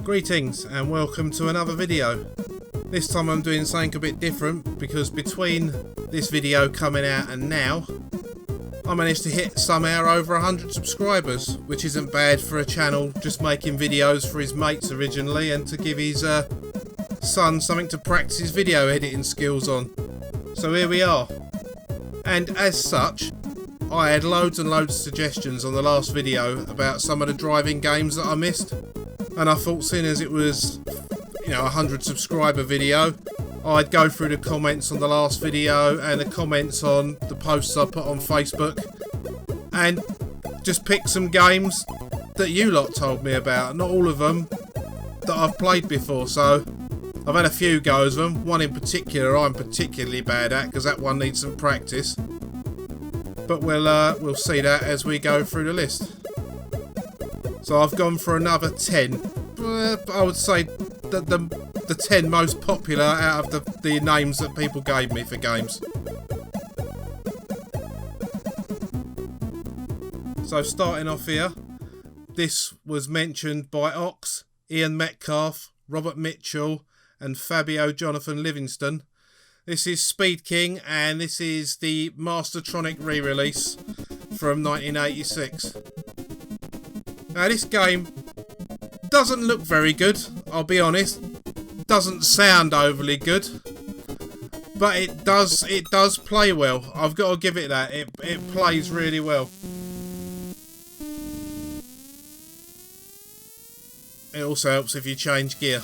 Greetings and welcome to another video. This time I'm doing something a bit different because between this video coming out and now I managed to hit somehow over 100 subscribers, which isn't bad for a channel just making videos for his mates originally and to give his son something to practice his video editing skills on. So here we are. And as such, I had loads and loads of suggestions on the last video about some of the driving games that I missed. And I thought, seeing as it was, a 100 subscriber video, I'd go through the comments on the last video and the comments on the posts I put on Facebook and just pick some games that you lot told me about. Not all of them that I've played before, so I've had a few goes of them. One in particular I'm particularly bad at because that one needs some practice. But we'll see that as we go through the list. So I've gone for another 10. I would say that the 10 most popular out of the names that people gave me for games. So starting off here, this was mentioned by Ox, Ian Metcalf, Robert Mitchell and Fabio Jonathan Livingston. This is Speed King and this is the Mastertronic re-release from 1986. Now this game doesn't look very good, I'll be honest. Doesn't sound overly good, but it does play well. I've got to give it that. It plays really well. It also helps if you change gear.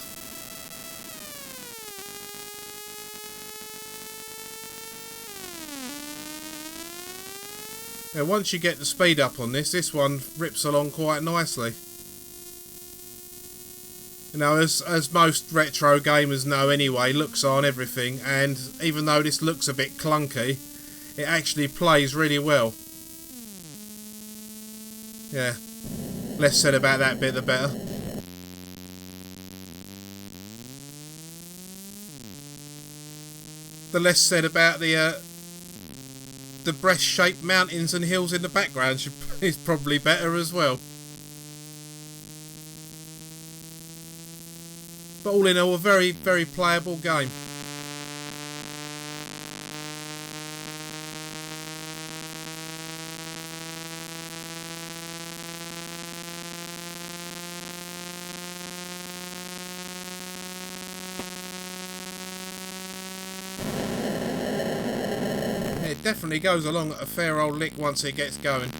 Now once you get the speed up on this one rips along quite nicely. Now as most retro gamers know anyway, looks on everything, and even though this looks a bit clunky, it actually plays really well. Yeah, less said about that bit the better. The less said about the breast-shaped mountains and hills in the background is probably better as well. But all in all, a very, very playable game. It definitely goes along at a fair old lick once it gets going.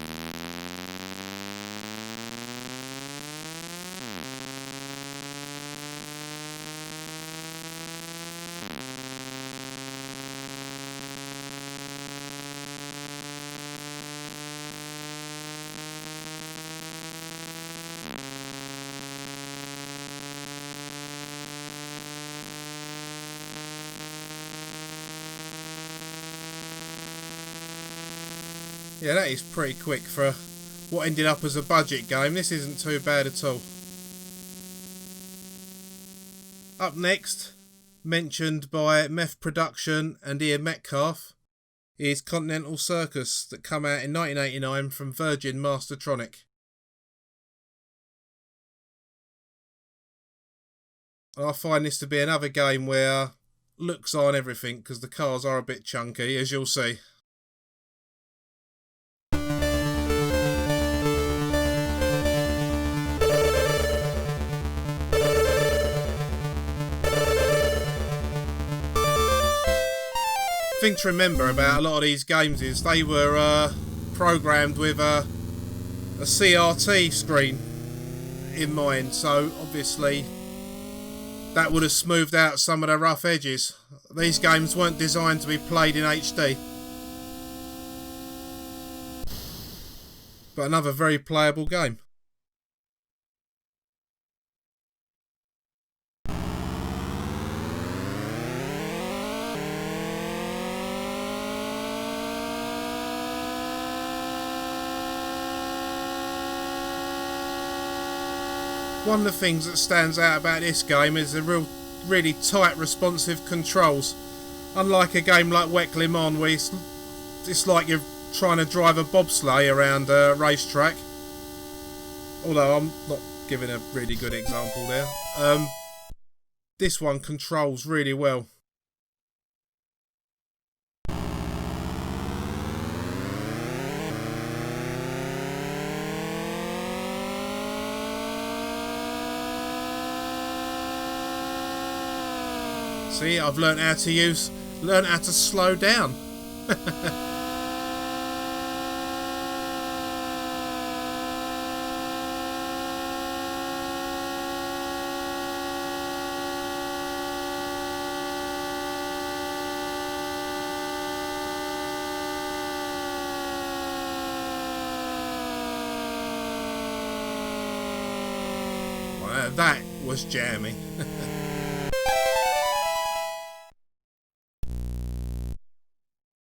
Yeah, that is pretty quick for what ended up as a budget game. This isn't too bad at all. Up next, mentioned by Meth Production and Ian Metcalf, is Continental Circus that come out in 1989 from Virgin Mastertronic. I find this to be another game where looks on everything because the cars are a bit chunky, as you'll see. Thing to remember about a lot of these games is they were programmed with a CRT screen in mind, so obviously that would have smoothed out some of the rough edges. These games weren't designed to be played in HD. But another very playable game. One of the things that stands out about this game is the really tight responsive controls. Unlike a game like Wek Le Mans where it's like you're trying to drive a bobsleigh around a racetrack. Although I'm not giving a really good example there. This one controls really well. See, I've learned how to slow down. Well, that was jammy.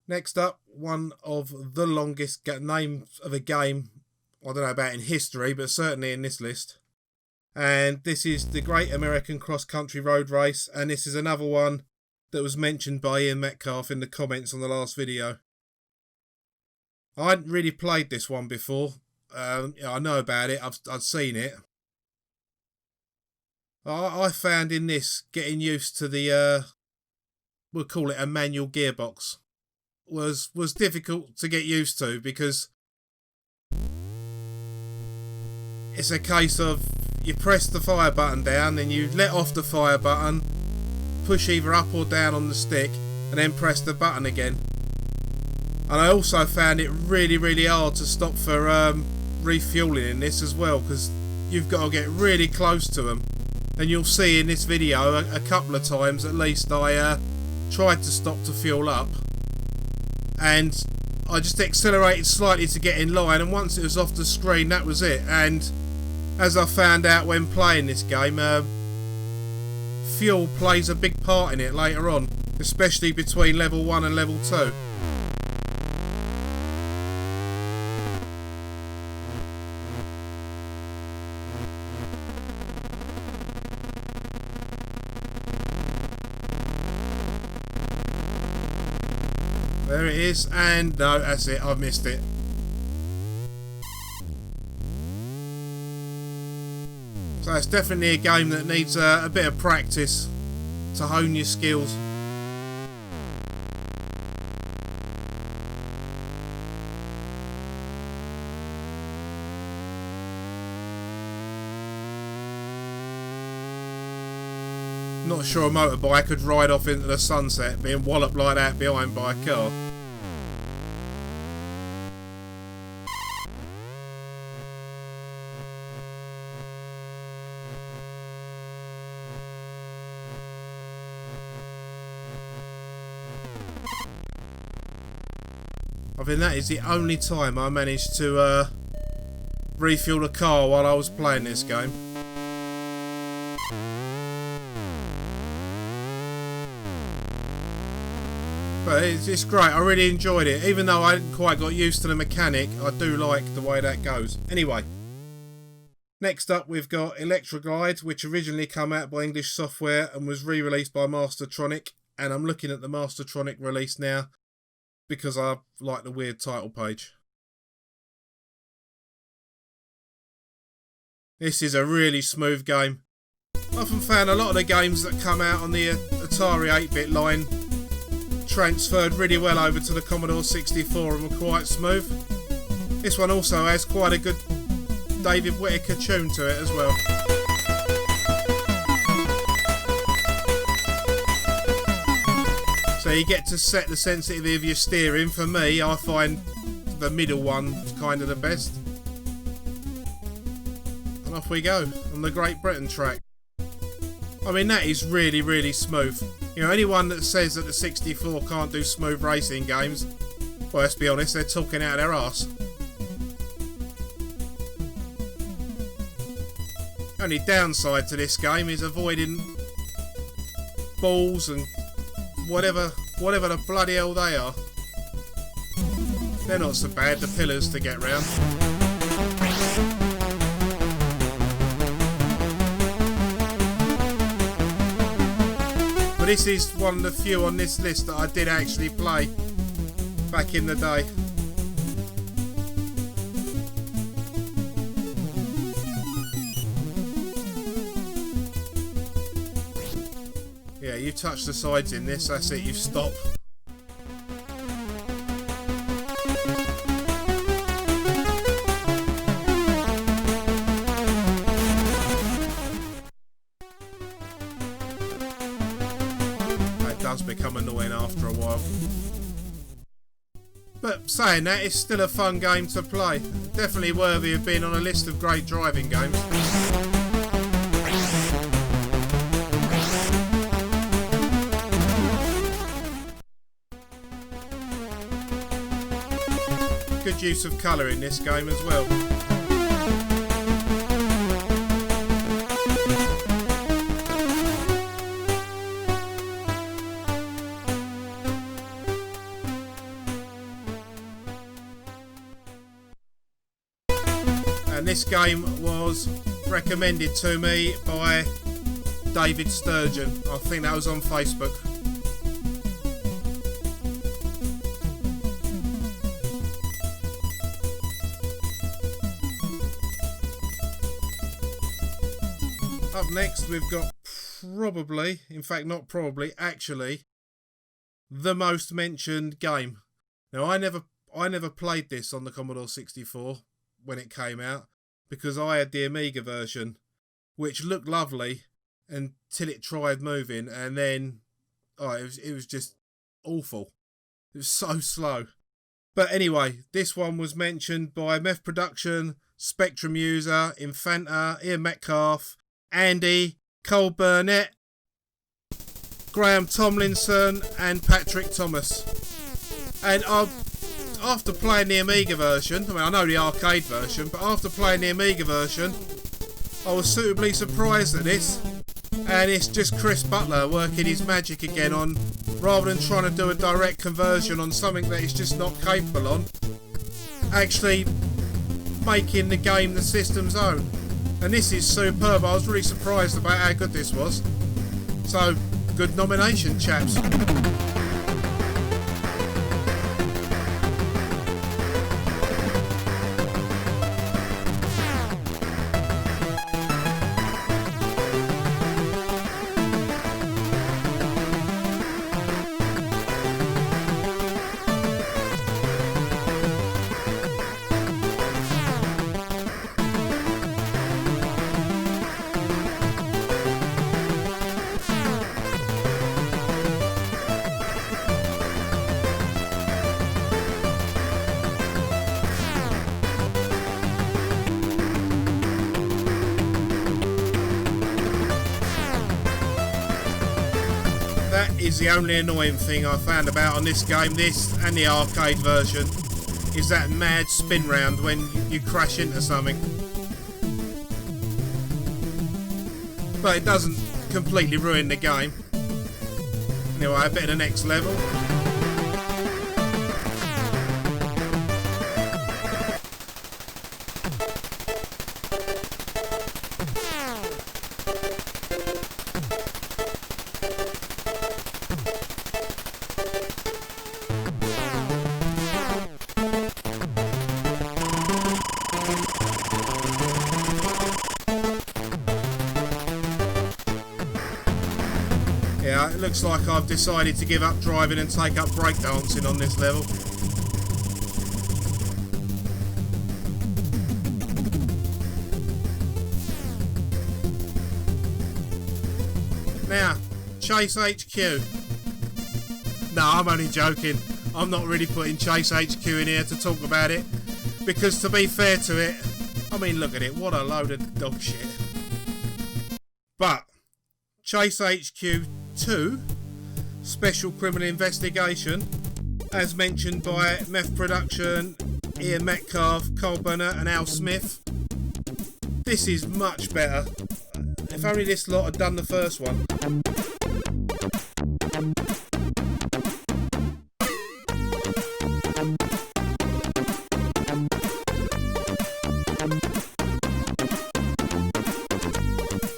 Next up, one of the longest names of a game, I don't know about in history, but certainly in this list. And this is the Great American Cross Country Road Race, and this is another one that was mentioned by Ian Metcalf in the comments on the last video. I hadn't really played this one before. I know about it, I've seen it. I found in this, getting used to the, we'll call it a manual gearbox, was difficult to get used to, because it's a case of you press the fire button down, then you let off the fire button, push either up or down on the stick, and then press the button again. And I also found it really hard to stop for refueling in this as well, because you've got to get really close to them. And you'll see in this video a couple of times at least I tried to stop to fuel up, and I just accelerated slightly to get in line, and once it was off the screen, that was it. And as I found out when playing this game, fuel plays a big part in it later on, especially between level 1 and level 2. There it is, and no, that's it, I've missed it. So it's definitely a game that needs a bit of practice to hone your skills. Not sure a motorbike could ride off into the sunset being walloped like that behind by a car. I think that is the only time I managed to refuel the car while I was playing this game. But it's great, I really enjoyed it. Even though I hadn't quite got used to the mechanic, I do like the way that goes. Anyway, next up we've got Electro, which originally came out by English Software and was re-released by Mastertronic. And I'm looking at the Mastertronic release now because I like the weird title page. This is a really smooth game. I often found a lot of the games that come out on the Atari 8-bit line transferred really well over to the Commodore 64 and were quite smooth. This one also has quite a good David Whittaker tune to it as well. So you get to set the sensitivity of your steering. For me, I find the middle one kind of the best. And off we go on the Great Britain track. I mean, that is really smooth. You know, anyone that says that the 64 can't do smooth racing games, well, let's be honest, they're talking out their arse. Only downside to this game is avoiding balls and whatever the bloody hell they are. They're not so bad, the pillars to get round. But this is one of the few on this list that I did actually play back in the day. you've touched the sides in this, that's it, you've stopped. That does become annoying after a while. But saying that, it's still a fun game to play. Definitely worthy of being on a list of great driving games. Good use of colour in this game as well. And this game was recommended to me by David Sturgeon. I think that was on Facebook. Up next we've got probably, in fact not probably, actually the most mentioned game. Now I never played this on the Commodore 64 when it came out because I had the Amiga version, which looked lovely until it tried moving, and then it was just awful. It was so slow. But anyway, this one was mentioned by Meth Production, Spectrum User, Infanta, Ian Metcalf, Andy, Cole Burnett, Graham Tomlinson and Patrick Thomas. And after playing the Amiga version, I know the arcade version, but after playing the Amiga version, I was suitably surprised at this. And it's just Chris Butler working his magic again on, rather than trying to do a direct conversion on something that he's just not capable on, actually making the game the system's own. And this is superb. I was really surprised about how good this was. So, good nomination, chaps. Is the only annoying thing I found about on this game, this and the arcade version, is that mad spin round when you crash into something. But it doesn't completely ruin the game. Anyway, a bit of the next level. Yeah, it looks like I've decided to give up driving and take up breakdancing on this level. Now, Chase HQ. No, I'm only joking. I'm not really putting Chase HQ in here to talk about it, because to be fair to it, I mean, look at it, what a load of dog shit. But Chase HQ 2, Special Criminal Investigation, as mentioned by Meth Production, Ian Metcalf, Cole Burnett and Al Smith. This is much better. If only this lot had done the first one.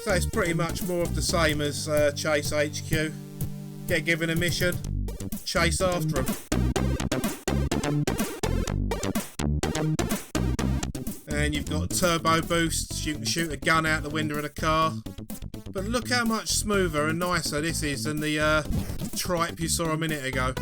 So it's pretty much more of the same as Chase HQ. Get given a mission, chase after them. And you've got turbo boosts, you can shoot a gun out the window of a car. But look how much smoother and nicer this is than the tripe you saw a minute ago.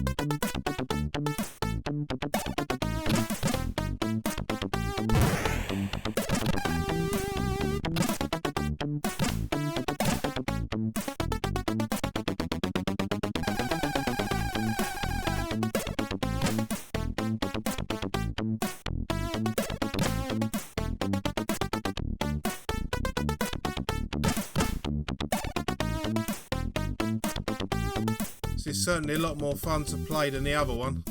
This is certainly a lot more fun to play than the other one.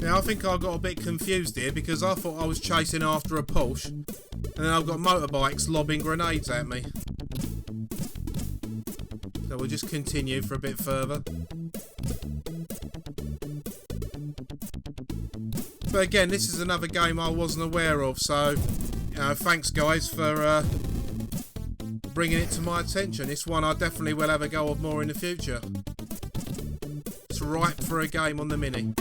Now I think I got a bit confused here because I thought I was chasing after a Porsche and then I've got motorbikes lobbing grenades at me. So we'll just continue for a bit further. But again, this is another game I wasn't aware of, so thanks guys for bringing it to my attention. It's one I definitely will have a go of more in the future. It's ripe for a game on the Mini.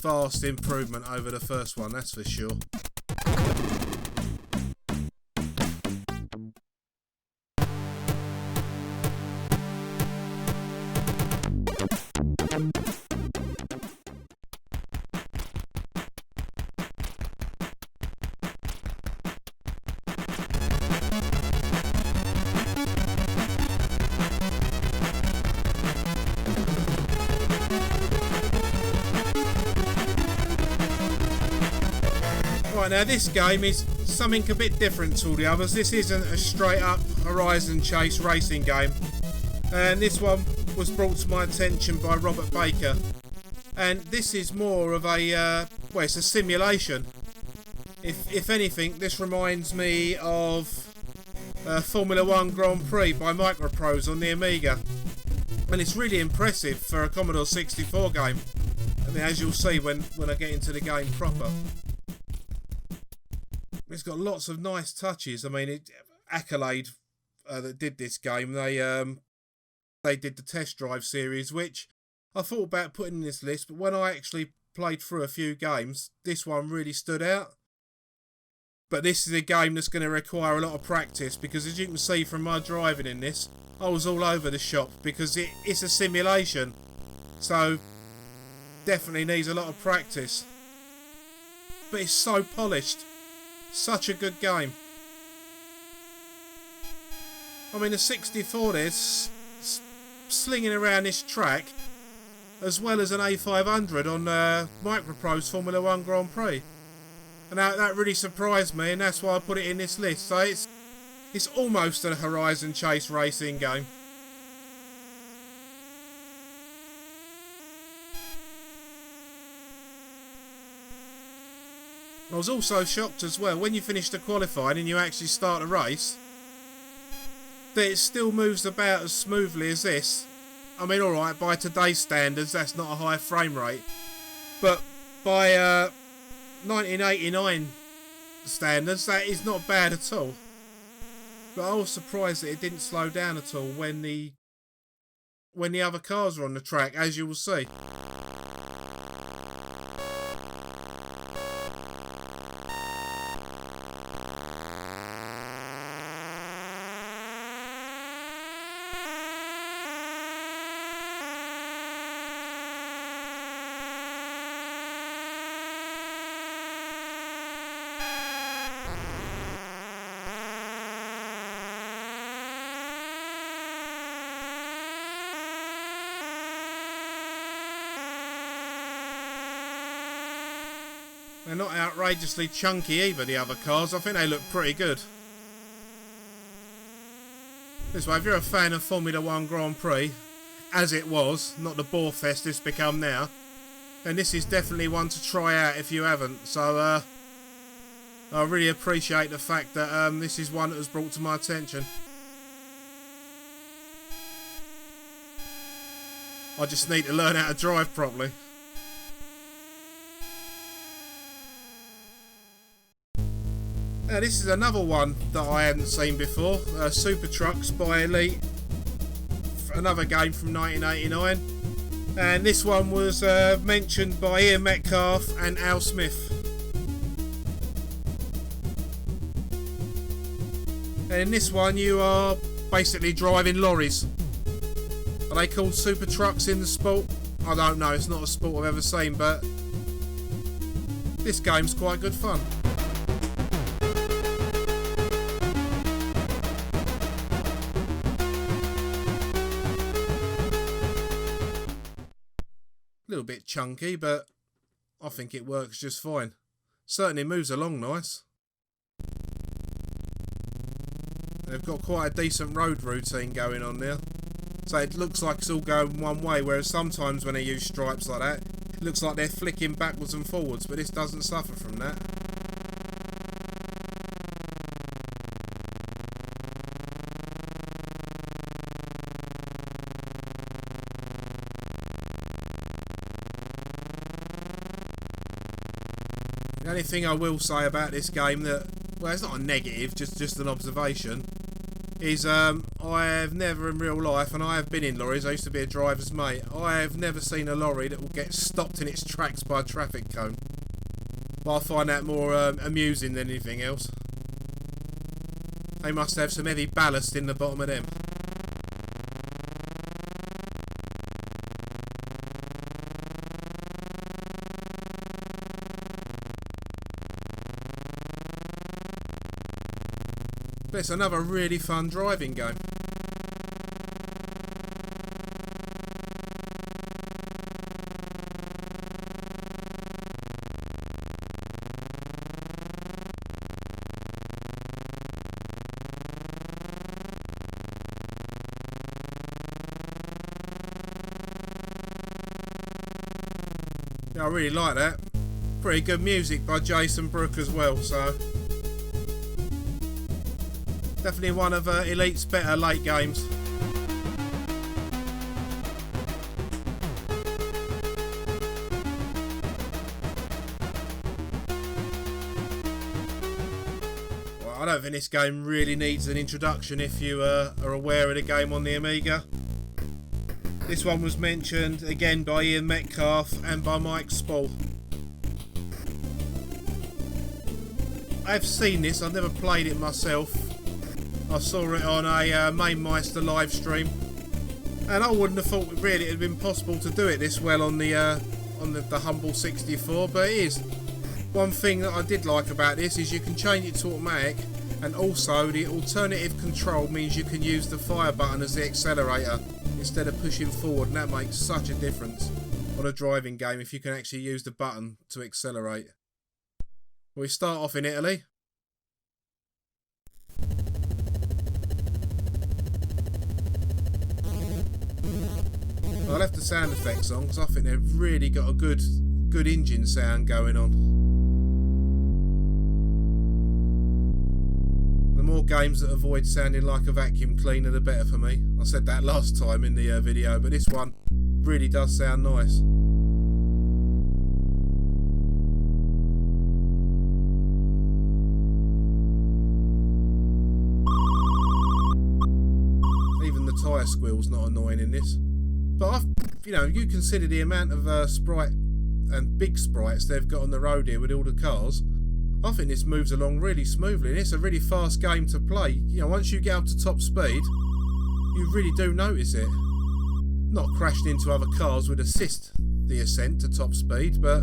Vast improvement over the first one, that's for sure. Right, now this game is something a bit different to all the others. This isn't a straight up horizon chase racing game, and this one was brought to my attention by Robert Baker, and this is more of a well, it's a simulation. If anything, this reminds me of Formula 1 Grand Prix by Microprose on the Amiga, and it's really impressive for a Commodore 64 game. I mean, as you'll see when I get into the game proper. It's got lots of nice touches. I mean, Accolade that did this game, they did the Test Drive series, which I thought about putting in this list, but when I actually played through a few games, this one really stood out. But this is a game that's going to require a lot of practice, because as you can see from my driving in this, I was all over the shop because it's a simulation. So, definitely needs a lot of practice. But it's so polished. Such a good game. I mean, the 64 there's slinging around this track, as well as an A500 on Microprose Formula 1 Grand Prix. And that really surprised me, and that's why I put it in this list. So it's almost a horizon chase racing game. I was also shocked as well, when you finish the qualifying and you actually start a race, that it still moves about as smoothly as this. I mean, alright, by today's standards that's not a high frame rate, but by 1989 standards that is not bad at all. But I was surprised that it didn't slow down at all when the other cars were on the track, as you will see. They're not outrageously chunky either, the other cars. I think they look pretty good. This way, if you're a fan of Formula 1 Grand Prix, as it was, not the bore fest it's become now, then this is definitely one to try out if you haven't. So I really appreciate the fact that this is one that was brought to my attention. I just need to learn how to drive properly. Now this is another one that I hadn't seen before, Super Trucks by Elite, another game from 1989, and this one was mentioned by Ian Metcalf and Al Smith. And in this one you are basically driving lorries. Are they called Super Trucks in the sport? I don't know, it's not a sport I've ever seen, but this game's quite good fun. A little bit chunky, but I think it works just fine. Certainly moves along nice. They've got quite a decent road routine going on there. So it looks like it's all going one way, whereas sometimes when they use stripes like that, it looks like they're flicking backwards and forwards, but this doesn't suffer from that. The only thing I will say about this game that, well, it's not a negative, just an observation, is I have never in real life, and I have been in lorries, I used to be a driver's mate, I have never seen a lorry that will get stopped in its tracks by a traffic cone. But I find that more amusing than anything else. They must have some heavy ballast in the bottom of them. But it's another really fun driving game. Yeah, I really like that. Pretty good music by Jason Brook as well, so definitely one of Elite's better late games. Well, I don't think this game really needs an introduction if you are aware of the game on the Amiga. This one was mentioned again by Ian Metcalf and by Mike Spall. I've seen this, I've never played it myself. I saw it on a MainMeister live stream, and I wouldn't have thought really it had been possible to do it this well on the Humble 64, but it is. One thing that I did like about this is you can change it to automatic, and also the alternative control means you can use the fire button as the accelerator instead of pushing forward, and that makes such a difference on a driving game if you can actually use the button to accelerate. We start off in Italy. I left the sound effects on because I think they've really got a good engine sound going on. The more games that avoid sounding like a vacuum cleaner, the better for me. I said that last time in the video, but this one really does sound nice. Even the tyre squeal's not annoying in this. But you consider the amount of sprite and big sprites they've got on the road here with all the cars. I think this moves along really smoothly, and it's a really fast game to play. You know, once you get up to top speed, you really do notice it. Not crashing into other cars would assist the ascent to top speed, but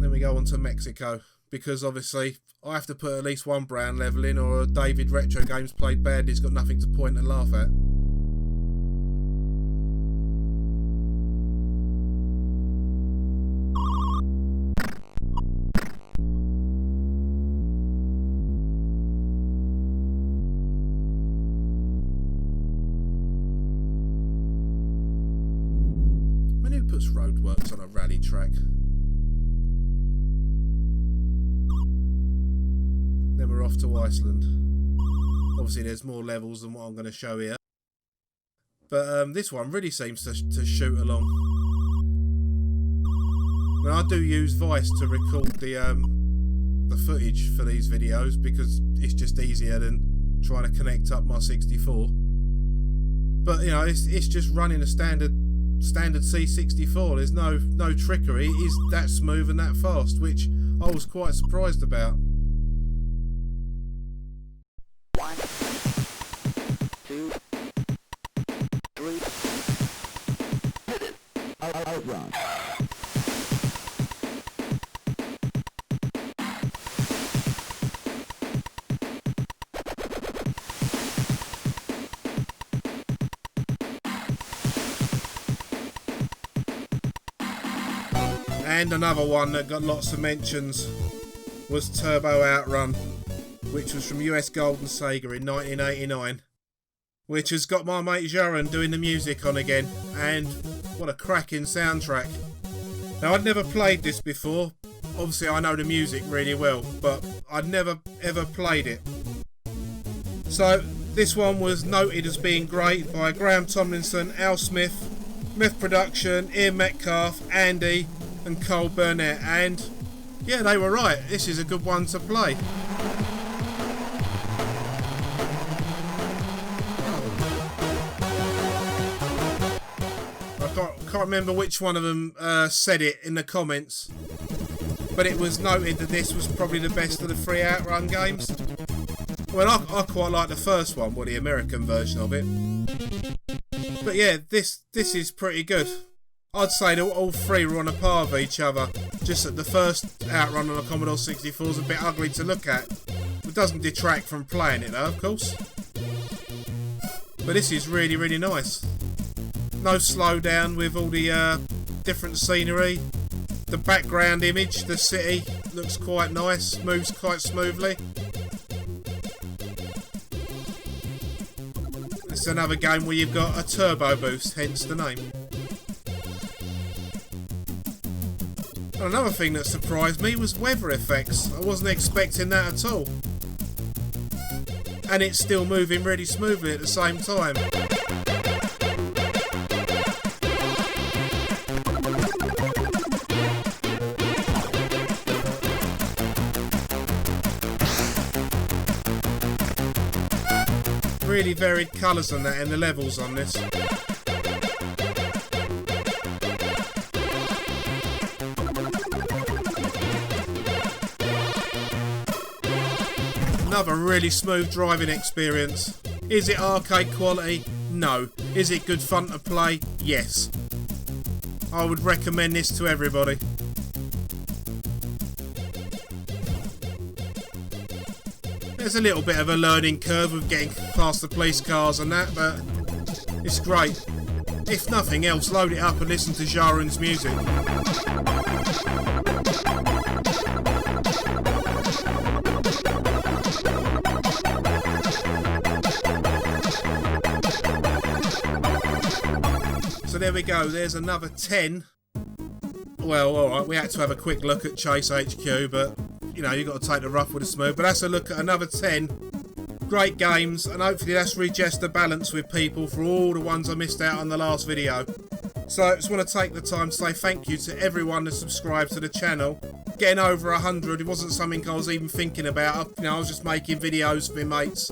then we go on to Mexico, because obviously I have to put at least one brown level in, or David Retro Games played badly, he's got nothing to point and laugh at. Italy track. Then we're off to Iceland. Obviously there's more levels than what I'm going to show here. But this one really seems to shoot along. Now I do use Vice to record the footage for these videos because it's just easier than trying to connect up my 64. But you know, it's just running a standard C64. There's no trickery. It is that smooth and that fast, which I was quite surprised about. 1, 2, 3. Hit it. Outrun. And another one that got lots of mentions was Turbo Outrun, which was from US Golden Sega in 1989, which has got my mate Jaron doing the music on again, and what a cracking soundtrack. Now I'd never played this before, obviously I know the music really well, but I'd never ever played it. So this one was noted as being great by Graham Tomlinson, Al Smith, Myth Production, Ian Metcalf, Andy and Cole Burnett, and yeah, they were right. This is a good one to play. I can't remember which one of them said it in the comments, but it was noted that this was probably the best of the 3 Outrun games. Well, I quite like the first one, or the American version of it. But yeah, this is pretty good. I'd say that all 3 were on a par with each other, just that the first Outrun on the Commodore 64 is a bit ugly to look at. It doesn't detract from playing it though, of course. But this is really, really nice. No slowdown with all the different scenery. The background image, the city, looks quite nice, moves quite smoothly. It's another game where you've got a turbo boost, hence the name. Another thing that surprised me was weather effects. I wasn't expecting that at all. And it's still moving really smoothly at the same time. Really varied colours on that in the levels on this. Another really smooth driving experience. Is it arcade quality? No. Is it good fun to play? Yes. I would recommend this to everybody. There's a little bit of a learning curve with getting past the police cars and that, but it's great. If nothing else, load it up and listen to Jaron's music. So there we go, there's another 10. Well, alright, we had to have a quick look at Chase HQ, but you know, you've got to take the rough with the smooth. But that's a look at another 10 great games, and hopefully that's readjust the balance with people for all the ones I missed out on the last video. So I just want to take the time to say thank you to everyone that subscribed to the channel. Getting over 100, it wasn't something I was even thinking about. You know, I was just making videos for my mates.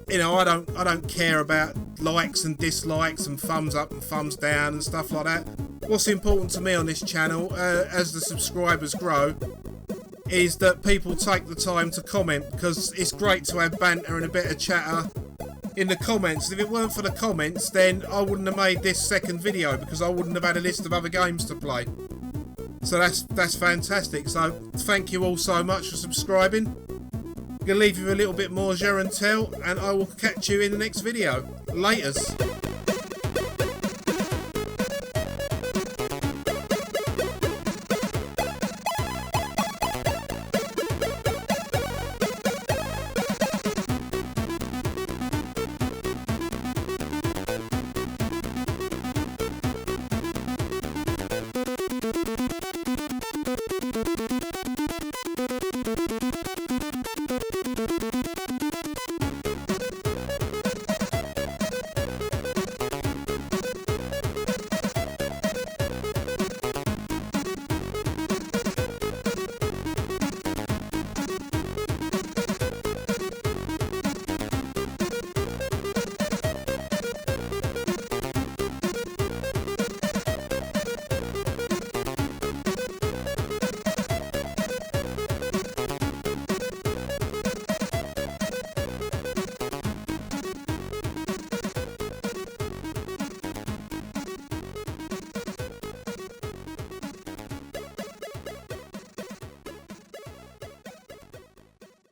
You know, I don't care about likes and dislikes and thumbs up and thumbs down and stuff like that. What's important to me on this channel, as the subscribers grow, is that people take the time to comment, because it's great to have banter and a bit of chatter in the comments. If it weren't for the comments, then I wouldn't have made this second video, because I wouldn't have had a list of other games to play. So that's fantastic. So thank you all so much for subscribing. I'm going to leave you a little bit more Jaron Tell, and I will catch you in the next video. Laters.